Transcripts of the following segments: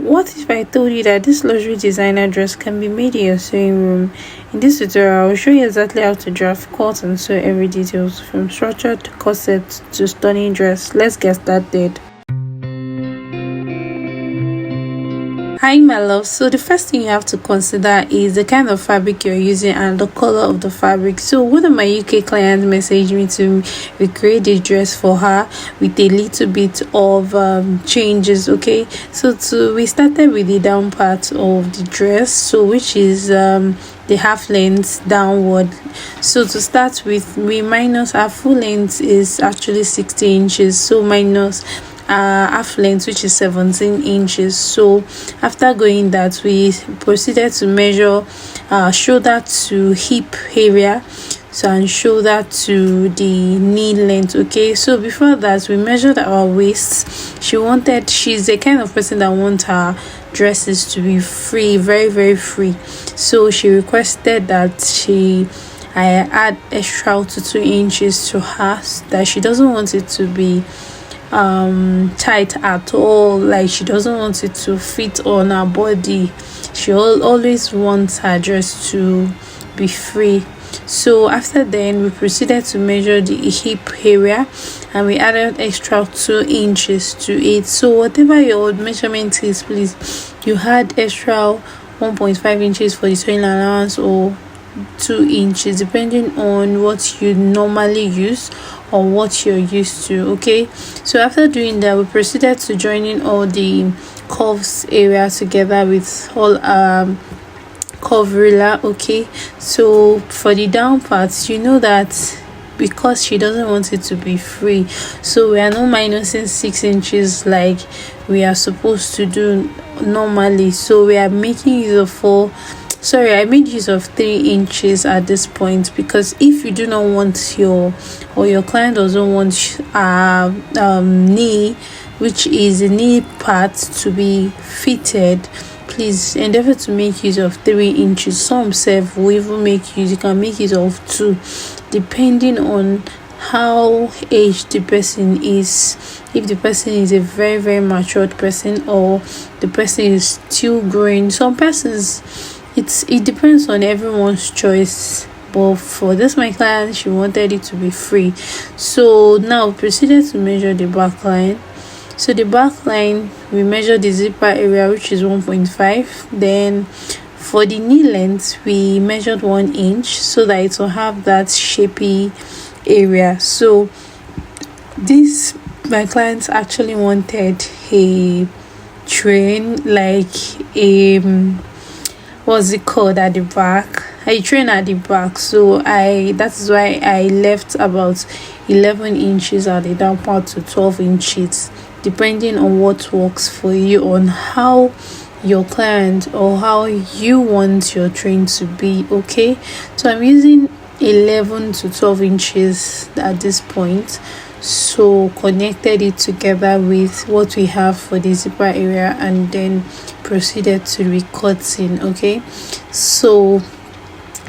What if I told you that this luxury designer dress can be made in your sewing room? In this tutorial, I will show you exactly how to draft, cut and sew every details from structure to corset to stunning dress. Let's get started. Hi my love, so the first thing you have to consider is the kind of fabric you're using and the color of the fabric. So one of my UK clients messaged me to recreate this dress for her with a little bit of changes. Okay, so we started with the down part of the dress, so which is the half length downward. So to start with, we minus our full length is actually 60 inches, so minus half length, which is 17 inches. So after going that, we proceeded to measure shoulder to hip area, so and shoulder to the knee length. Okay, so before that, we measured our waist. She's the kind of person that wants her dresses to be free, very free. So she requested that I add extra to 2 inches to her, that she doesn't want it to be tight at all, like she doesn't want it to fit on her body. She always wants her dress to be free. So after then, we proceeded to measure the hip area and we added extra 2 inches to it. So whatever your measurement is, please, you had extra 1.5 inches for the sewing allowance or 2 inches depending on what you normally use or what you're used to. Okay, so after doing that, we proceeded to joining all the curves area together with all coverilla. Okay, so for the down parts, you know that because she doesn't want it to be free, so we are not minusing 6 inches like we are supposed to do normally. So we are making use of I made use of 3 inches at this point, because if you do not want your client doesn't want knee, which is the knee part, to be fitted, please endeavor to make use of 3 inches. Some self will even you can make use of 2, depending on how aged the person is. If the person is a very matured person or the person is still growing. Some persons, it depends on everyone's choice, but for this my client, she wanted it to be free. So now we proceeded to measure the back line. So the back line, we measured the zipper area, which is 1.5. then for the knee length, we measured 1 inch so that it will have that shapy area. So this my clients actually wanted a train, like a what's it called, at the back, I train at the back. So that's why I left about 11 inches at the down part to 12 inches, depending on what works for you, on how your client or how you want your train to be. Okay, so I'm using 11 to 12 inches at this point. So connected it together with what we have for the zipper area and then proceeded to recutting. Okay, so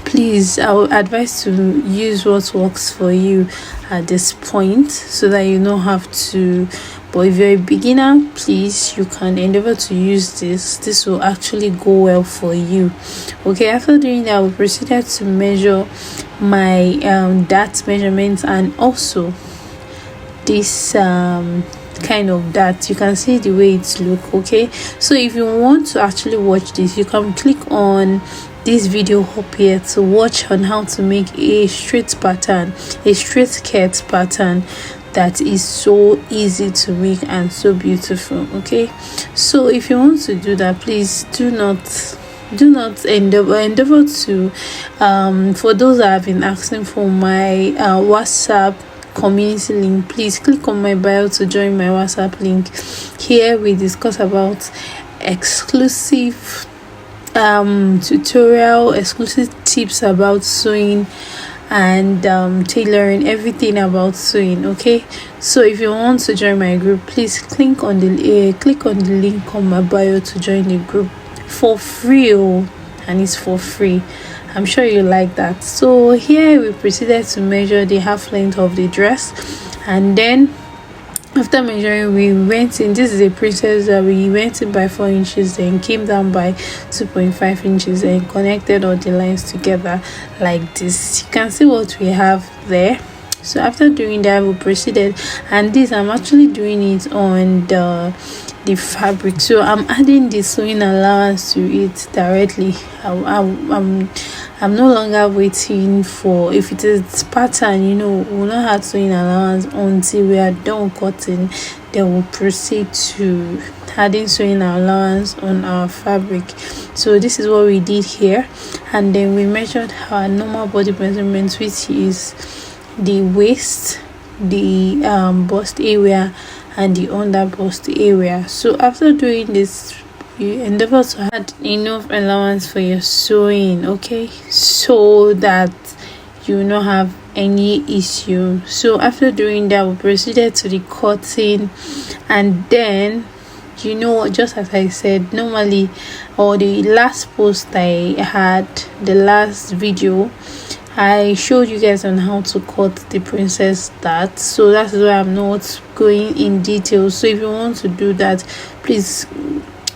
please, I would advise to use what works for you at this point so that you don't have to. But if you're a beginner, please, you can endeavor to use this will actually go well for you. Okay, after doing that, we proceeded to measure my dart measurements and also this kind of dart. You can see the way it look. Okay, so if you want to actually watch this, you can click on this video up here to watch on how to make a straight pattern, a straight skirt pattern that is so easy to make and so beautiful. Okay, so if you want to do that, please do not endeavor to for those that have been asking for my WhatsApp community link, please click on my bio to join my WhatsApp link. Here we discuss about exclusive tutorial, exclusive tips about sewing and tailoring, everything about sewing. Okay, so if you want to join my group, please click on the link on my bio to join the group for free. And it's for free. I'm sure you like that. So here we proceeded to measure the half length of the dress, and then After measuring, we went in. This is a princess that we went in by 4 inches, then came down by 2.5 inches and connected all the lines together like this. You can see what we have there. So after doing that, we proceeded, and this I'm actually doing it on the fabric, so I'm adding the sewing allowance to it directly. I'm no longer waiting for, if it is pattern, we'll not have sewing allowance until we are done cutting, then we'll proceed to adding sewing allowance on our fabric. So this is what we did here, and then we measured our normal body measurements, which is the waist, the bust area, and the under bust area. So after doing this, you endeavor to add enough allowance for your sewing, okay, so that you will not have any issue. So after doing that, we proceeded to the cutting, and then just as I said, normally, or the last post I had, the last video, I showed you guys on how to cut the princess dart, so that's why I'm not going in detail. So if you want to do that, please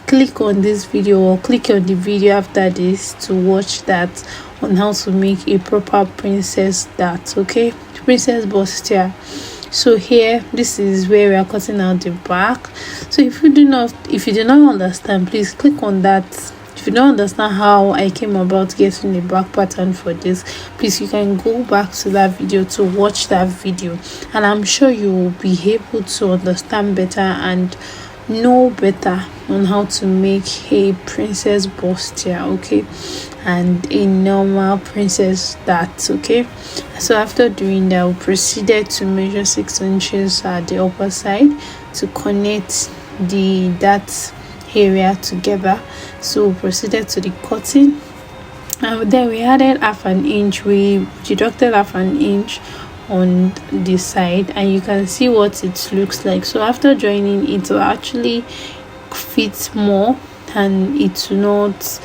click on this video or click on the video after this to watch that on how to make a proper princess dart, okay, princess bustier. So here, this is where we are cutting out the back. So if you do not understand, please click on that. If you don't understand how I came about getting the back pattern for this, please, you can go back to that video to watch that video, and I'm sure you will be able to understand better and know better on how to make a princess bustier, okay, and a normal princess dart, okay. So after doing that, we proceeded to measure 6 inches at the upper side to connect the dart area together. So we proceeded to the cutting, and then we added half an inch. We deducted half an inch on the side, and you can see what it looks like. So after joining, it will actually fit more, and it will not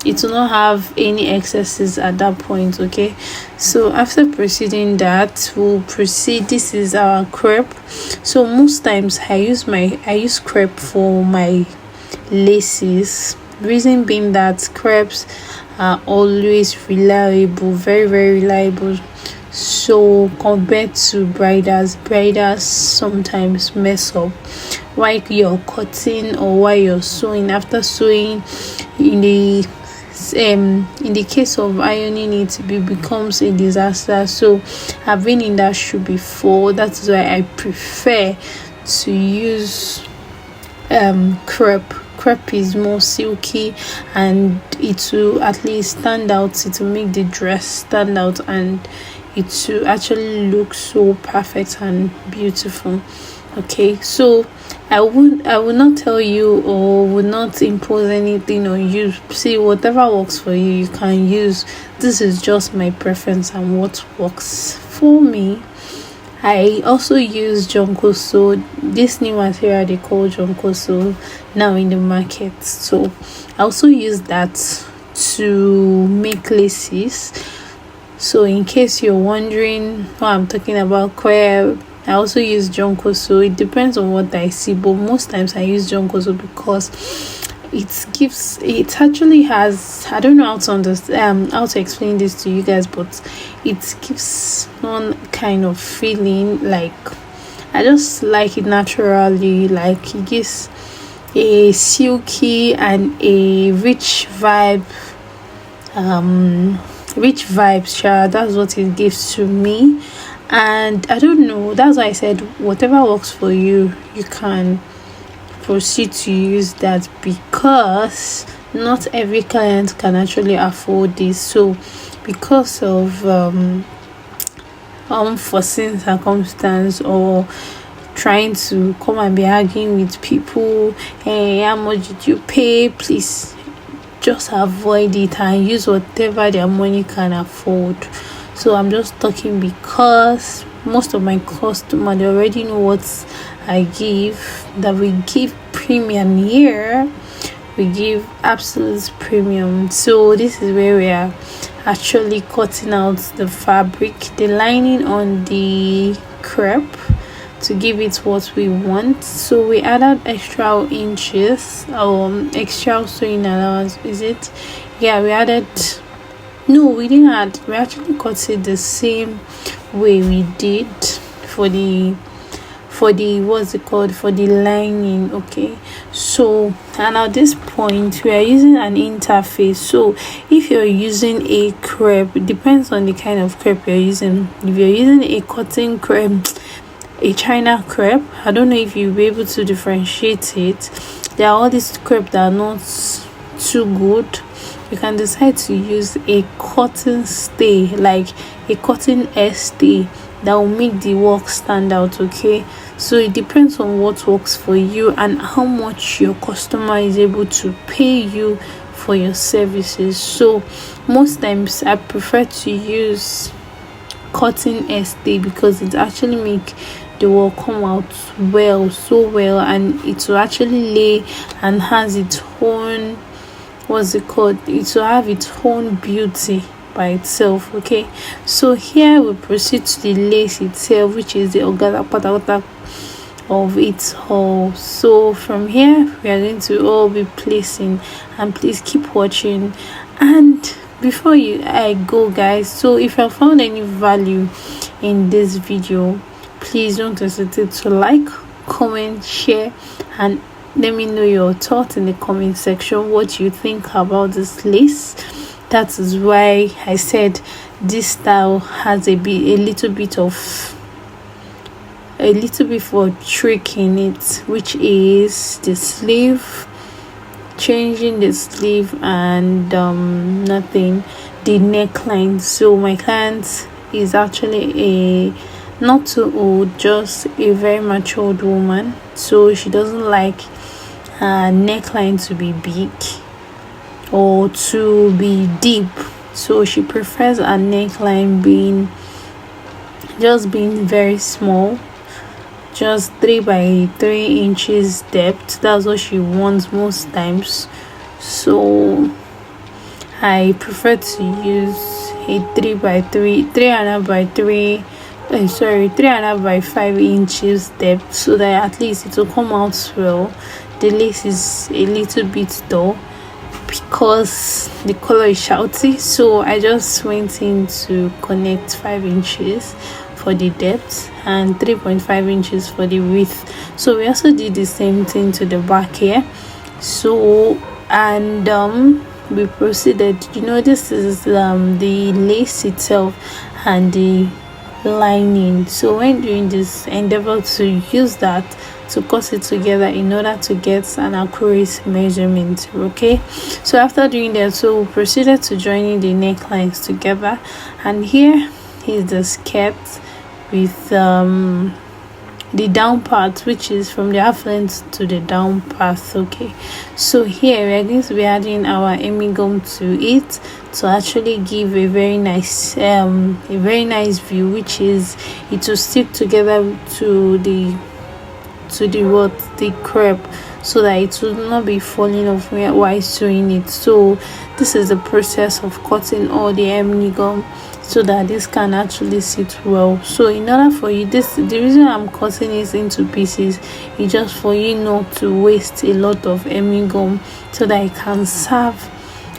it will not have any excesses at that point, okay. So after proceeding that, we'll proceed. This is our crepe. So most times I use crepe for my laces, reason being that crepes are always reliable, very very reliable. So compared to bridals sometimes mess up while you're cutting or while you're sewing. After sewing, in the case of ironing, it becomes a disaster. So I've been in that shoe before. That's why I prefer to use crepe is more silky, and it will at least stand out. It will make the dress stand out, and it will actually look so perfect and beautiful, okay. So I will not tell you or will not impose anything on you. See, whatever works for you, you can use. This is just my preference and what works for me. I also use Jonkoso, this new material they call Jonkoso now in the market. So I also use that to make laces. So in case you're wondering what I'm talking about, crepe, I also use Jonkoso. It depends on what I see, but most times I use Jonkoso because it actually has, I don't know how to understand how to explain this to you guys, but it gives one kind of feeling like, I just like it naturally, like it gives a silky and a rich vibes, that's what it gives to me. And I don't know, that's why I said whatever works for you, you can proceed to use that, because not every client can actually afford this. So because of unforeseen circumstance, or trying to come and be arguing with people, hey, how much did you pay, please just avoid it and use whatever their money can afford. So I'm just talking because most of my customers, they already know what I give, that we give premium here. We give absolute premium. So this is where we are actually cutting out the fabric. The lining on the crepe to give it what we want. So we added extra inches, extra sewing allowance, is it? Yeah, we added, no, we didn't add, we actually cut it the same way we did for the what's it called, for the lining. Okay, so and at this point we are using an interface. So if you're using a crepe, it depends on the kind of crepe you're using. If you're using a cotton crepe, a China crepe, I don't know if you'll be able to differentiate it. There are all these crepe that are not too good. You can decide to use a cotton stay, like a cotton stay, that will make the work stand out. Okay, so it depends on what works for you and how much your customer is able to pay you for your services. So most times I prefer to use cotton stay because it actually make the work come out well, so well, and it will actually lay and has its own, what's it called, it will have its own beauty by itself. Okay, so here we proceed to the lace itself, which is the ogada patata of it all. So from here we are going to all be placing, and please keep watching. And before I go, guys, so if you found any value in this video, please don't hesitate to like, comment, share, and let me know your thoughts in the comment section, what you think about this lace. That is why I said this style has a little bit of trick in it, which is the sleeve, changing the sleeve, and nothing, the neckline. So my client is actually a not too old, just a very matured woman, so she doesn't like her neckline to be big or to be deep. So she prefers a neckline being very small, just 3 by 3 inches depth. That's what she wants most times. So I prefer to use a 3 by 3, 3.5 by 3, 3.5 by 5 inches depth, so that at least it will come out well. The lace is a little bit dull because the color is shouty, so I just went in to connect 5 inches for the depth and 3.5 inches for the width. So we also did the same thing to the back here. So and we proceeded, this is the lace itself and the lining. So when doing this, endeavor to use that to cut it together in order to get an accurate measurement. Okay, so after doing that, so we proceeded to joining the necklines together, and here is the skirt with the down part, which is from the half length to the down part. Okay, so here we are going to be adding our gum to it to actually give a very nice view, which is it will stick together to the crepe, so that it will not be falling off while sewing it. So this is the process of cutting all the gum so that this can actually sit well. So in order for you, the reason I'm cutting it into pieces is just for you not to waste a lot of gum, so that it can serve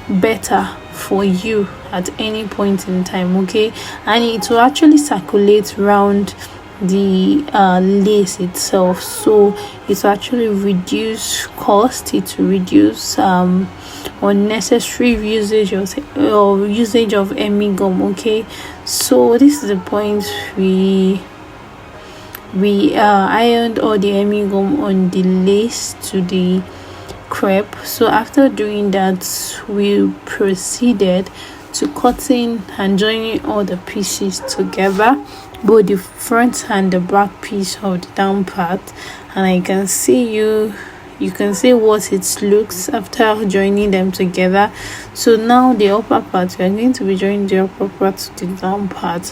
better for you at any point in time. Okay, and it will actually circulate around the lace itself, so it will actually reduce cost, it will reduce unnecessary usage of gum. Okay, so this is the point we ironed all the gum on the lace to the crepe. So after doing that, we proceeded to cutting and joining all the pieces together, both the front and the back piece of the down part. And I can see you can see what it looks after joining them together. So now the upper part, we are going to be joining the upper part to the down part,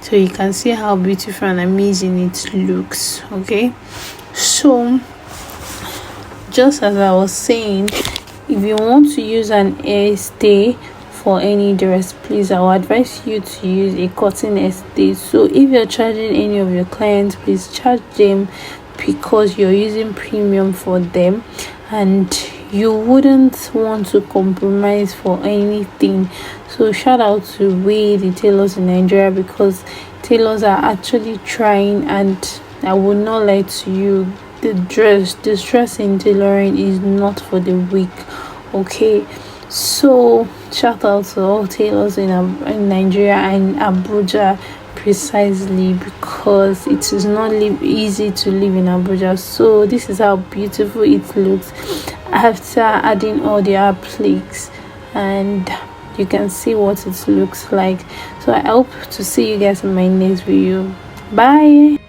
so you can see how beautiful and amazing it looks. Okay, so just as I was saying, if you want to use an air stay for any dress, please, I would advise you to use a cotton estate. So if you're charging any of your clients, please charge them because you're using premium for them, and you wouldn't want to compromise for anything. So shout out to the tailors in Nigeria, because tailors are actually trying, and I would not lie to you, the stress in tailoring is not for the weak. Okay, so shout out to all tailors in Nigeria and Abuja, precisely, because it is not easy to live in Abuja. So this is how beautiful it looks after adding all the appliques, and you can see what it looks like. So I hope to see you guys in my next video. Bye.